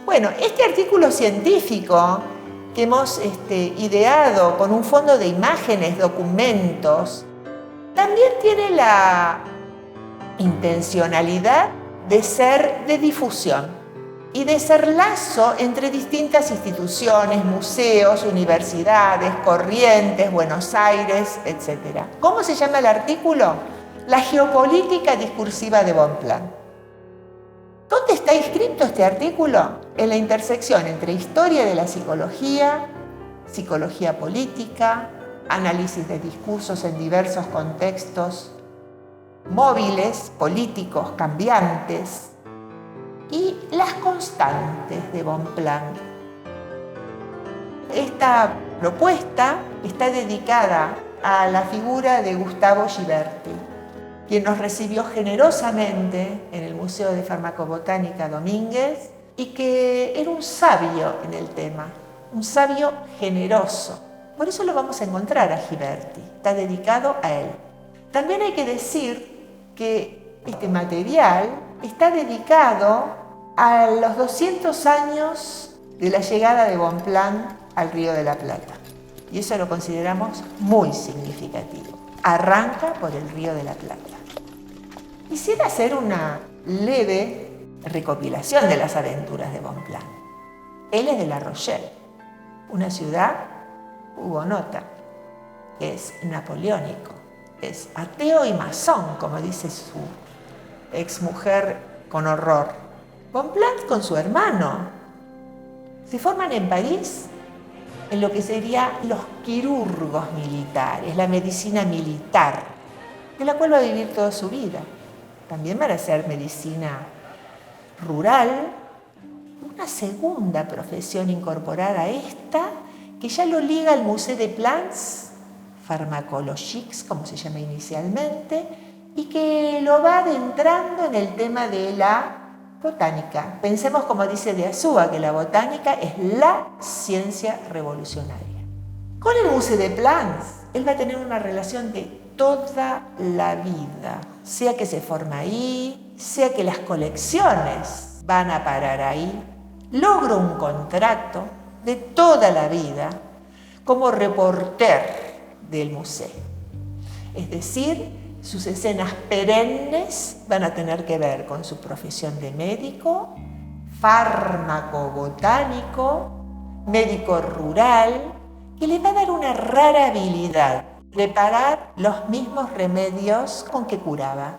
Bueno, este artículo científico que hemos ideado con un fondo de imágenes, documentos, también tiene la intencionalidad de ser de difusión y de ser lazo entre distintas instituciones, museos, universidades, corrientes, Buenos Aires, etc. ¿Cómo se llama el artículo? La geopolítica discursiva de Bonpland. ¿Dónde está inscrito este artículo? En la intersección entre historia de la psicología, psicología política, análisis de discursos en diversos contextos móviles, políticos, cambiantes, y las constantes de Bonpland. Esta propuesta está dedicada a la figura de Gustavo Ghiberti, quien nos recibió generosamente en el Museo de Farmacobotánica Domínguez y que era un sabio en el tema, un sabio generoso. Por eso lo vamos a encontrar a Ghiberti, está dedicado a él. También hay que decir que este material está dedicado a los 200 años de la llegada de Bonpland al Río de la Plata. Y eso lo consideramos muy significativo. Arranca por el Río de la Plata. Quisiera hacer una leve recopilación de las aventuras de Bonpland. Él es de La Rochelle, una ciudad hugonota, es napoleónico, es ateo y masón, como dice su exmujer con horror. Bonpland con su hermano se forman en París en lo que serían los quirúrgos militares, la medicina militar, de la cual va a vivir toda su vida. También van a hacer medicina rural, una segunda profesión incorporada a esta, que ya lo liga al Musée des Plantes Pharmacologiques, como se llama inicialmente, y que lo va adentrando en el tema de la botánica. Pensemos, como dice de Azúa, que la botánica es la ciencia revolucionaria. Con el Musée des Plantes, él va a tener una relación de toda la vida, sea que se forma ahí, sea que las colecciones van a parar ahí. Logra un contrato de toda la vida como reporter del museo. Es decir, sus escenas perennes van a tener que ver con su profesión de médico, fármaco botánico, médico rural, que le va a dar una rara habilidad: preparar los mismos remedios con que curaba.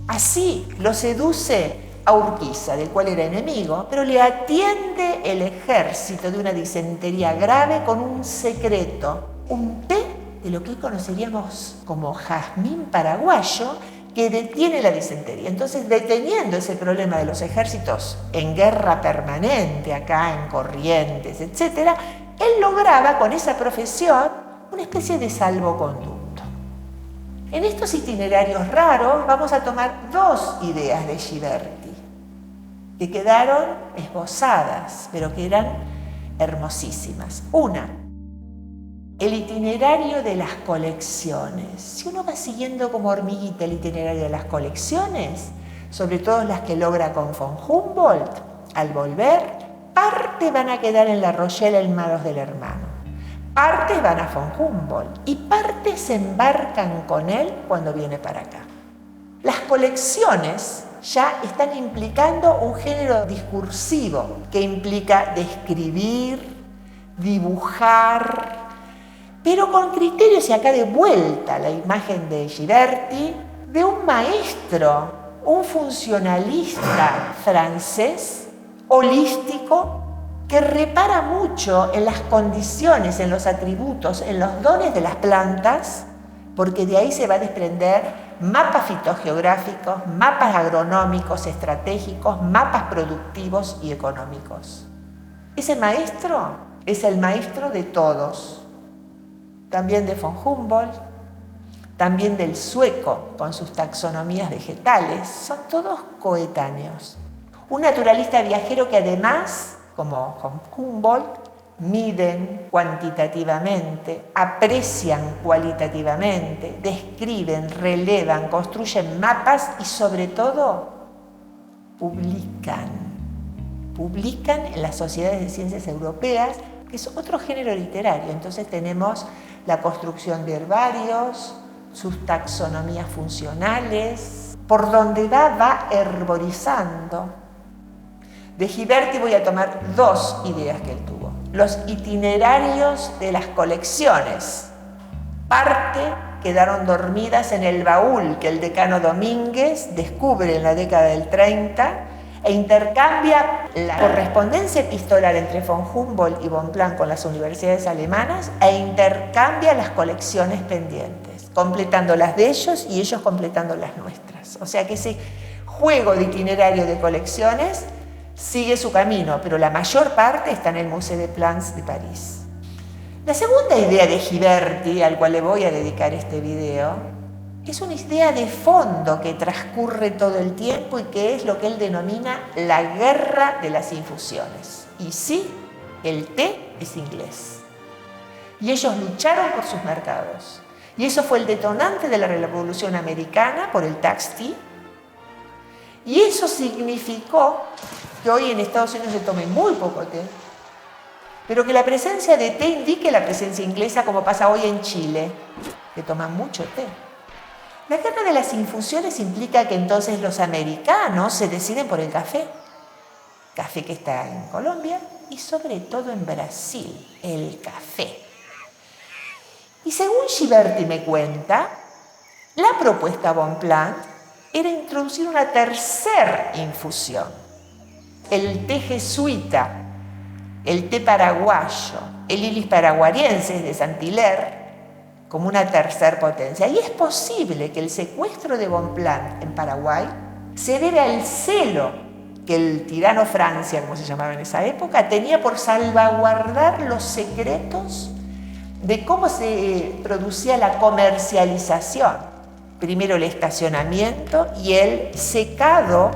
Así lo seduce a Urquiza, del cual era enemigo, pero le atiende el ejército de una disentería grave con un secreto, un té de lo que hoy conoceríamos como jazmín paraguayo, que detiene la disentería. Entonces, deteniendo ese problema de los ejércitos en guerra permanente, acá en Corrientes, etc., él lograba con esa profesión una especie de salvoconducto. En estos itinerarios raros vamos a tomar dos ideas de Ghiberti, que quedaron esbozadas, pero que eran hermosísimas. Una, el itinerario de las colecciones. Si uno va siguiendo como hormiguita el itinerario de las colecciones, sobre todo las que logra con von Humboldt, al volver, parte van a quedar en La Rochelle en manos del hermano, partes van a von Humboldt y partes se embarcan con él cuando viene para acá. Las colecciones ya están implicando un género discursivo que implica describir, dibujar, pero con criterios, y acá de vuelta la imagen de Ghiberti, de un maestro, un funcionalista francés, holístico, que repara mucho en las condiciones, en los atributos, en los dones de las plantas, porque de ahí se va a desprender mapas fitogeográficos, mapas agronómicos, estratégicos, mapas productivos y económicos. Ese maestro es el maestro de todos, también de von Humboldt, también del sueco con sus taxonomías vegetales, son todos coetáneos. Un naturalista viajero que además, como von Humboldt, miden cuantitativamente, aprecian cualitativamente, describen, relevan, construyen mapas y sobre todo publican. publican en las sociedades de ciencias europeas, que es otro género literario. Entonces tenemos la construcción de herbarios, sus taxonomías funcionales, por donde va herborizando. De Ghiberti voy a tomar dos ideas que él tuvo. Los itinerarios de las colecciones. Parte quedaron dormidas en el baúl que el decano Domínguez descubre en la década del 30 e intercambia la correspondencia epistolar entre von Humboldt y Bonpland con las universidades alemanas e intercambia las colecciones pendientes, completando las de ellos y ellos completando las nuestras. O sea que ese juego de itinerario de colecciones sigue su camino, pero la mayor parte está en el Musée des Plantes de París. La segunda idea de Ghiberti, al cual le voy a dedicar este video, es una idea de fondo que transcurre todo el tiempo y que es lo que él denomina la guerra de las infusiones. Y sí, el té es inglés. Y ellos lucharon por sus mercados. Y eso fue el detonante de la Revolución Americana por el tax tea. Y eso significó que hoy en Estados Unidos se tome muy poco té, pero que la presencia de té indique la presencia inglesa, como pasa hoy en Chile, que toman mucho té. La guerra de las infusiones implica que entonces los americanos se deciden por el café que está en Colombia y sobre todo en Brasil, el café. Y según Ghiberti me cuenta, la propuesta Bonpland era introducir una tercera infusión, el té jesuita, el té paraguayo, el ilis paraguariensis de Saint-Hilaire, como una tercer potencia. Y es posible que el secuestro de Bonpland en Paraguay se debe al celo que el tirano Francia, como se llamaba en esa época, tenía por salvaguardar los secretos de cómo se producía la comercialización. Primero el estacionamiento y el secado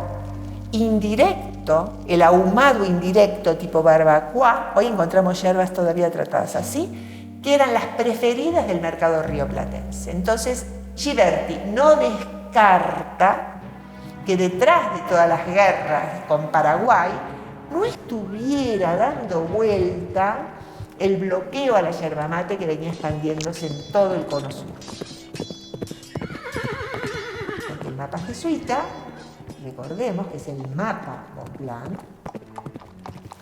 indirecto, el ahumado indirecto tipo barbacoa. Hoy encontramos hierbas todavía tratadas así, que eran las preferidas del mercado rioplatense. Entonces, Ghiberti no descarta que detrás de todas las guerras con Paraguay no estuviera dando vuelta el bloqueo a la yerba mate que venía expandiéndose en todo el cono sur. Porque el mapa jesuita, recordemos que es el mapa Bonpland,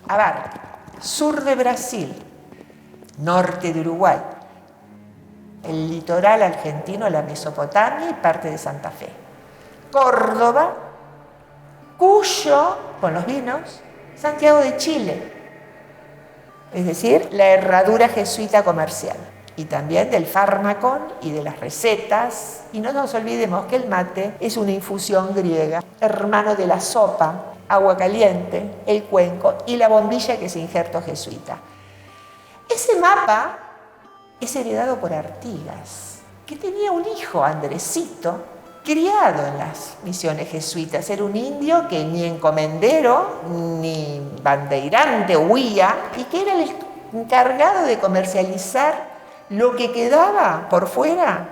abarca sur de Brasil, norte de Uruguay, el litoral argentino, la Mesopotamia y parte de Santa Fe, Córdoba, Cuyo, con los vinos, Santiago de Chile, es decir, la herradura jesuita comercial, y también del fármaco y de las recetas. Y no nos olvidemos que el mate es una infusión griega, hermano de la sopa, agua caliente, el cuenco y la bombilla que es injerto jesuita. Ese mapa es heredado por Artigas, que tenía un hijo, Andresito, criado en las misiones jesuitas. Era un indio que ni encomendero ni bandeirante huía y que era el encargado de comercializar lo que quedaba por fuera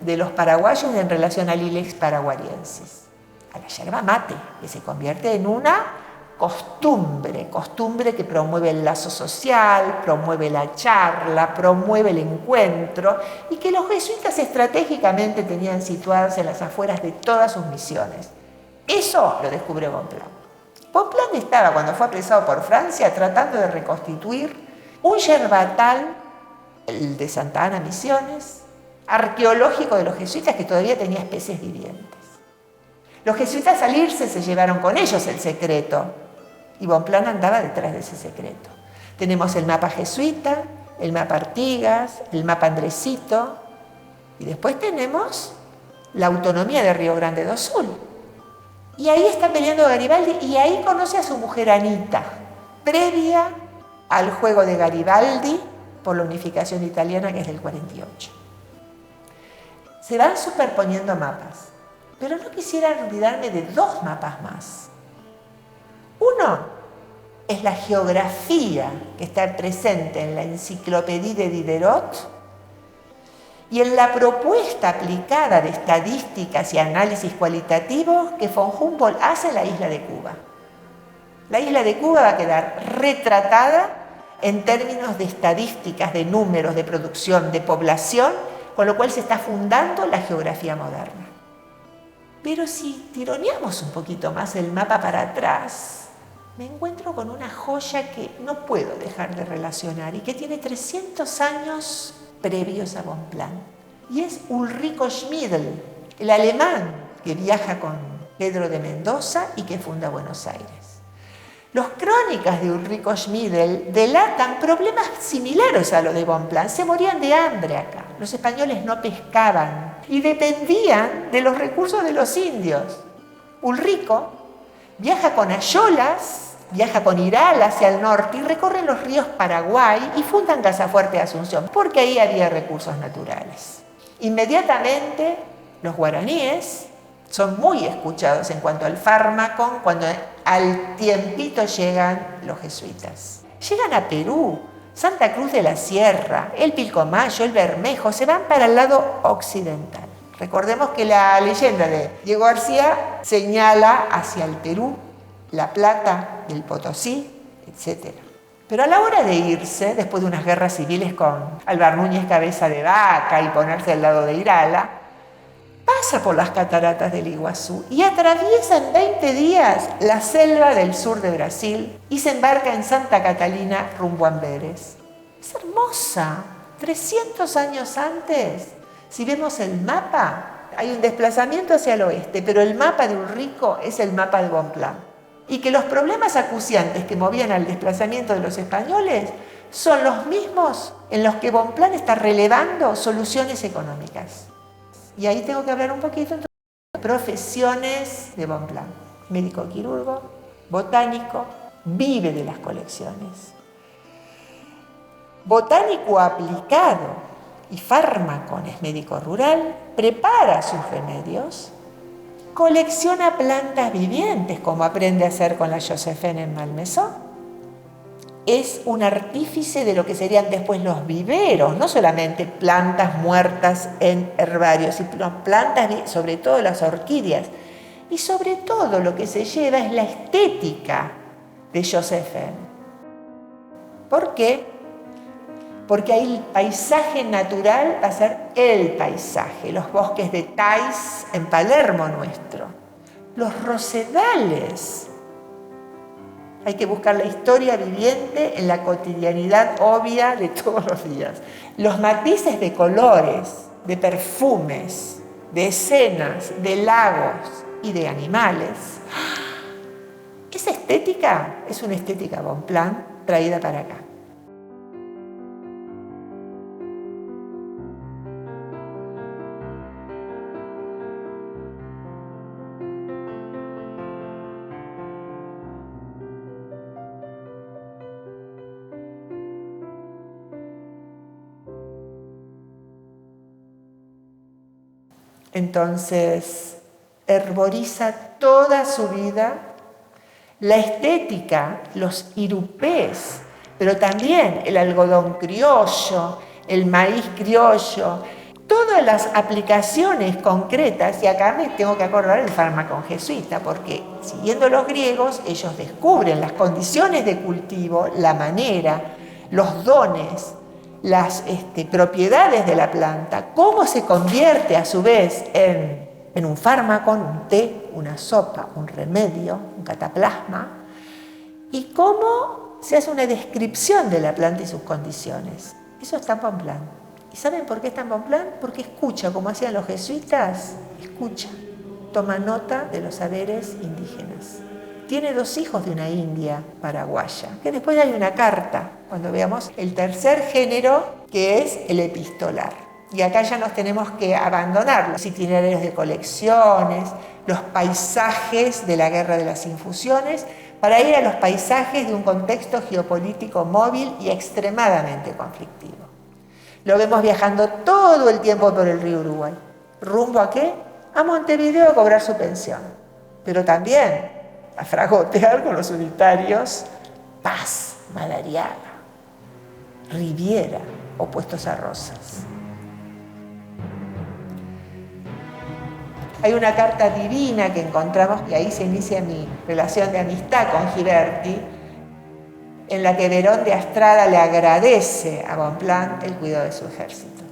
de los paraguayos en relación al ilex paraguariensis, a la yerba mate, que se convierte en una costumbre que promueve el lazo social, promueve la charla, promueve el encuentro, y que los jesuitas estratégicamente tenían situadas en las afueras de todas sus misiones. Eso lo descubrió Bonpland. Bonpland estaba, cuando fue apresado por Francia, tratando de reconstituir un yerbatal, el de Santa Ana Misiones, arqueológico de los jesuitas, que todavía tenía especies vivientes. Los jesuitas al irse se llevaron con ellos el secreto, y Bonpland andaba detrás de ese secreto. Tenemos el mapa jesuita, el mapa Artigas, el mapa Andresito, y después tenemos la autonomía de Río Grande do Sul. Y ahí está peleando Garibaldi, y ahí conoce a su mujer Anita, previa al juego de Garibaldi por la unificación italiana, que es del 48. Se van superponiendo mapas, pero no quisiera olvidarme de dos mapas más. Uno es la geografía que está presente en la Enciclopedia de Diderot y en la propuesta aplicada de estadísticas y análisis cualitativos que von Humboldt hace en la isla de Cuba. La isla de Cuba va a quedar retratada en términos de estadísticas, de números, de producción, de población, con lo cual se está fundando la geografía moderna. Pero si tironeamos un poquito más el mapa para atrás, me encuentro con una joya que no puedo dejar de relacionar y que tiene 300 años previos a Bonpland. Y es Ulrico Schmidl, el alemán que viaja con Pedro de Mendoza y que funda Buenos Aires. Las crónicas de Ulrico Schmidl delatan problemas similares a los de Bonpland. Se morían de hambre acá. Los españoles no pescaban y dependían de los recursos de los indios. Ulrico viaja con Ayolas, viaja con Iral hacia el norte y recorren los ríos Paraguay y fundan Casafuerte de Asunción, porque ahí había recursos naturales. Inmediatamente los guaraníes son muy escuchados en cuanto al fármaco, cuando al tiempito llegan los jesuitas. Llegan a Perú, Santa Cruz de la Sierra, el Pilcomayo, el Bermejo, se van para el lado occidental. Recordemos que la leyenda de Diego García señala hacia el Perú, La Plata, el Potosí, etc. Pero a la hora de irse, después de unas guerras civiles con Álvar Núñez Cabeza de Vaca y ponerse al lado de Irala, pasa por las cataratas del Iguazú y atraviesa en 20 días la selva del sur de Brasil y se embarca en Santa Catalina rumbo a Amberes. Es hermosa, 300 años antes. Si vemos el mapa, hay un desplazamiento hacia el oeste, pero el mapa de Ulrico es el mapa de Bonpland. Y que los problemas acuciantes que movían al desplazamiento de los españoles son los mismos en los que Bonpland está relevando soluciones económicas. Y ahí tengo que hablar un poquito entonces de profesiones de Bonpland. Médico quirurgo, botánico, vive de las colecciones. Botánico aplicado y fármaco, es médico rural, prepara sus remedios, colecciona plantas vivientes, como aprende a hacer con la Josephine en Malmaison. Es un artífice de lo que serían después los viveros, no solamente plantas muertas en herbarios, sino plantas, sobre todo las orquídeas. Y sobre todo lo que se lleva es la estética de Josephine. ¿Por qué? Porque ahí el paisaje natural va a ser el paisaje, los bosques de Thais en Palermo nuestro, los rosedales. Hay que buscar la historia viviente en la cotidianidad obvia de todos los días. Los matices de colores, de perfumes, de escenas, de lagos y de animales. Esa estética es una estética Bonpland traída para acá. Entonces, herboriza toda su vida la estética, los irupés, pero también el algodón criollo, el maíz criollo, todas las aplicaciones concretas. Y acá me tengo que acordar del fármaco jesuita, porque siguiendo los griegos, ellos descubren las condiciones de cultivo, la manera, los dones, las propiedades de la planta, cómo se convierte a su vez en un fármaco, en un té, una sopa, un remedio, un cataplasma, y cómo se hace una descripción de la planta y sus condiciones. Eso está en Bonpland. ¿Y saben por qué está en Bonpland? Porque escucha, como hacían los jesuitas, escucha, toma nota de los saberes indígenas. Tiene 2 hijos de una india paraguaya, que después hay una carta, cuando veamos el tercer género, que es el epistolar. Y acá ya nos tenemos que abandonar los itinerarios de colecciones, los paisajes de la guerra de las infusiones, para ir a los paisajes de un contexto geopolítico móvil y extremadamente conflictivo. Lo vemos viajando todo el tiempo por el río Uruguay. ¿Rumbo a qué? A Montevideo a cobrar su pensión. Pero también a fragotear con los unitarios Paz, Madariaga, Riviera, opuestos a Rosas. Hay una carta divina que encontramos, y ahí se inicia mi relación de amistad con Ghiberti, en la que Berón de Astrada le agradece a Bonpland el cuidado de su ejército.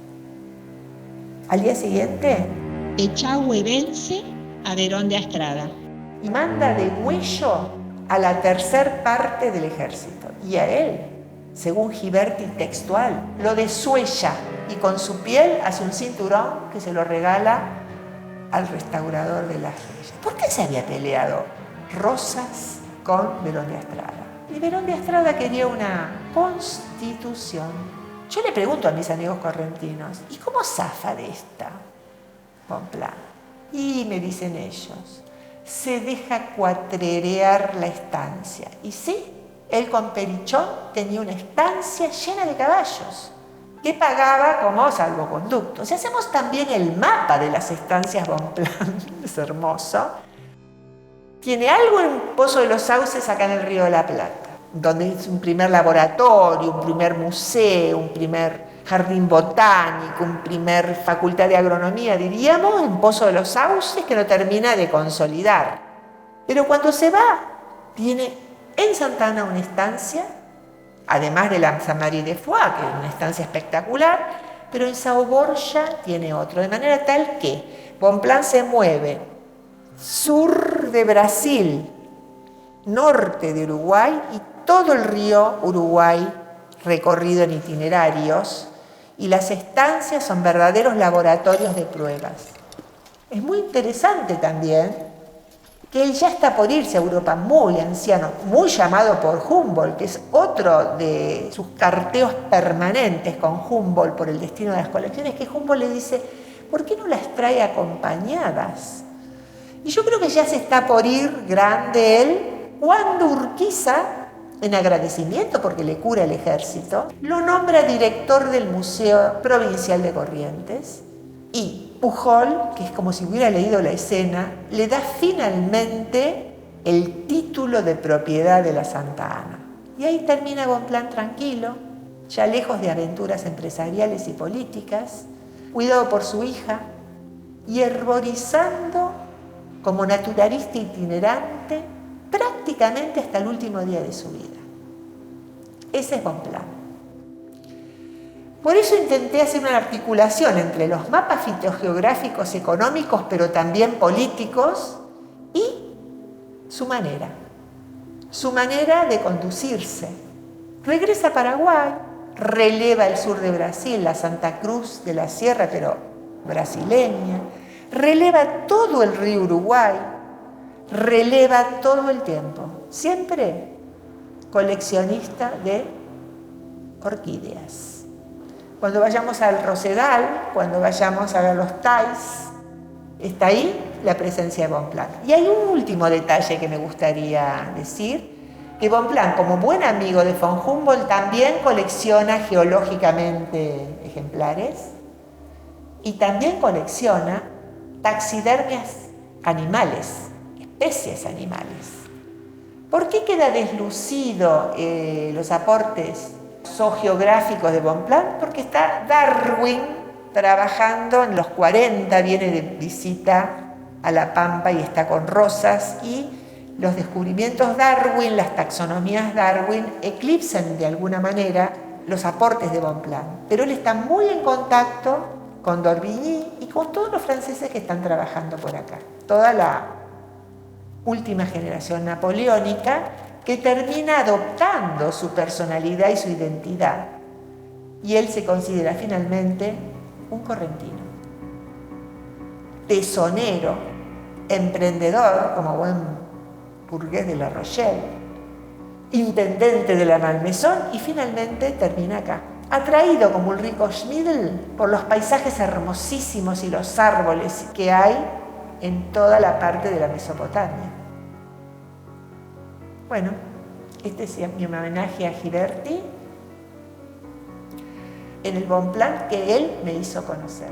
Al día siguiente, Echagüe vence a Berón de Astrada y manda de Huello a la tercer parte del ejército. Y a él, según Ghiberti textual, lo desuella y con su piel hace un cinturón que se lo regala al restaurador de las leyes. ¿Por qué se había peleado Rosas con Berón de Astrada? Y Berón de Astrada quería una constitución. Yo le pregunto a mis amigos correntinos, ¿y cómo zafa de esta Bonpland? Y me dicen ellos, se deja cuatrerear la estancia. Y sí, él con Perichón tenía una estancia llena de caballos que pagaba como salvoconducto. Si hacemos también el mapa de las estancias Bonpland, es hermoso, tiene algo en Pozo de los Sauces acá en el Río de la Plata, donde es un primer laboratorio, un primer museo, un primer jardín botánico, un primer facultad de agronomía, diríamos, en Pozo de los Sauces, que no termina de consolidar. Pero cuando se va, tiene en Santa Ana una estancia, además de la Saint-Marie de Foix, que es una estancia espectacular, pero en Sao Borja tiene otro, de manera tal que Bonpland se mueve sur de Brasil, norte de Uruguay y todo el río Uruguay recorrido en itinerarios, y las estancias son verdaderos laboratorios de pruebas. Es muy interesante también que él ya está por irse a Europa muy anciano, muy llamado por Humboldt, que es otro de sus carteos permanentes con Humboldt por el destino de las colecciones, que Humboldt le dice, ¿por qué no las trae acompañadas? Y yo creo que ya se está por ir grande él, cuando Urquiza, en agradecimiento porque le cura el ejército, lo nombra director del Museo Provincial de Corrientes, y Pujol, que es como si hubiera leído la escena, le da finalmente el título de propiedad de la Santa Ana. Y ahí termina Bonpland tranquilo, ya lejos de aventuras empresariales y políticas, cuidado por su hija y herborizando como naturalista itinerante prácticamente hasta el último día de su vida. Ese es Bonpland. Por eso intenté hacer una articulación entre los mapas fitogeográficos económicos, pero también políticos, y su manera de conducirse. Regresa a Paraguay, releva el sur de Brasil, la Santa Cruz de la Sierra, pero brasileña, releva todo el río Uruguay, releva todo el tiempo, siempre coleccionista de orquídeas. Cuando vayamos al Rosedal, cuando vayamos a ver los Thais, está ahí la presencia de Bonpland. Y hay un último detalle que me gustaría decir, que Bonpland, como buen amigo de von Humboldt, también colecciona geológicamente ejemplares y también colecciona taxidermias animales, especies animales. ¿Por qué queda deslucido los aportes zoogeográficos de Bonpland? Porque está Darwin trabajando en los 40, viene de visita a La Pampa y está con Rosas, y los descubrimientos Darwin, las taxonomías Darwin, eclipsan de alguna manera los aportes de Bonpland. Pero él está muy en contacto con d'Orbigny y con todos los franceses que están trabajando por acá. Toda la última generación napoleónica que termina adoptando su personalidad y su identidad. Y él se considera finalmente un correntino, tesonero, emprendedor, como buen burgués de La Rochelle, intendente de la Malmaison, y finalmente termina acá. Atraído como Ulrico Schmidl por los paisajes hermosísimos y los árboles que hay en toda la parte de la Mesopotamia. Bueno, este es mi homenaje a Ghiberti en el Bonpland que él me hizo conocer.